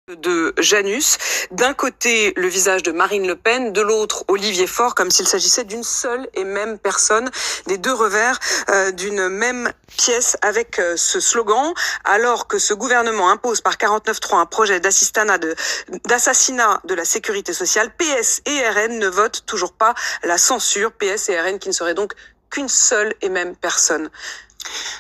de Janus. D'un côté, le visage de Marine Le Pen, de l'autre, Olivier Faure, comme s'il s'agissait d'une seule et même personne, des deux revers d'une même pièce avec ce slogan, alors que ce gouvernement impose par 49.3 un projet d'assassinat de la sécurité sociale, PS et RN ne votent toujours pas la censure, PS et RN qui ne seraient donc qu'une seule et même personne.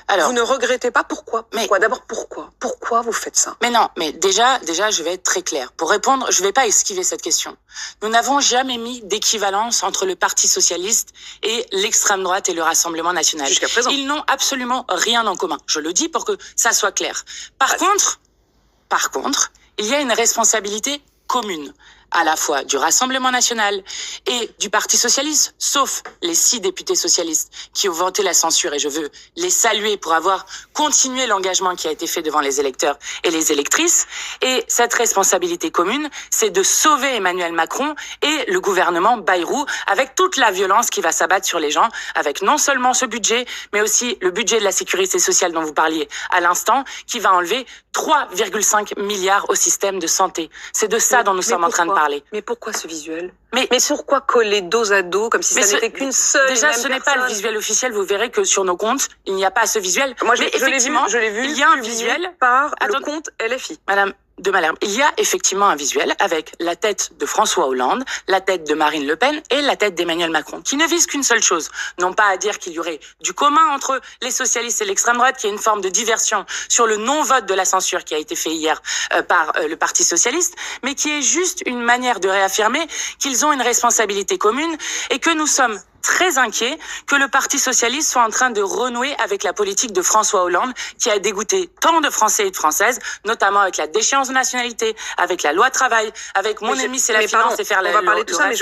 Alors, vous ne regrettez pas pourquoi? D'abord, pourquoi? Pourquoi vous faites ça? Mais non, mais déjà, je vais être très clair. Pour répondre, je vais pas esquiver cette question. Nous n'avons jamais mis d'équivalence entre le Parti socialiste et l'extrême droite et le Rassemblement national. Jusqu'à présent. Ils n'ont absolument rien en commun. Je le dis pour que ça soit clair. Par contre, il y a une responsabilité commune, à la fois du Rassemblement national et du Parti socialiste, sauf les 6 députés socialistes qui ont voté la censure, et je veux les saluer pour avoir continué l'engagement qui a été fait devant les électeurs et les électrices. Et cette responsabilité commune, c'est de sauver Emmanuel Macron et le gouvernement Bayrou avec toute la violence qui va s'abattre sur les gens, avec non seulement ce budget, mais aussi le budget de la sécurité sociale dont vous parliez à l'instant, qui va enlever 3,5 milliards au système de santé. C'est de ça dont nous sommes en train de parler. Mais pourquoi ce visuel? Mais pourquoi coller dos à dos comme si ça n'était qu'une seule Déjà, et même ce n'est pas le visuel officiel. Vous verrez que sur nos comptes, il n'y a pas ce visuel. Moi, je l'ai vu. Il y a un visuel par le compte LFI. Madame de Malherbe, il y a effectivement un visuel avec la tête de François Hollande, la tête de Marine Le Pen et la tête d'Emmanuel Macron, qui ne visent qu'une seule chose. Non pas à dire qu'il y aurait du commun entre les socialistes et l'extrême droite, qui est une forme de diversion sur le non-vote de la censure qui a été fait hier par le Parti socialiste, mais qui est juste une manière de réaffirmer qu'ils ont une responsabilité commune et que nous sommes très inquiet que le Parti socialiste soit en train de renouer avec la politique de François Hollande qui a dégoûté tant de Français et de Françaises, notamment avec la déchéance de nationalité, avec la loi travail, avec mon ennemi c'est la finance et faire on va parler de tout ça, mais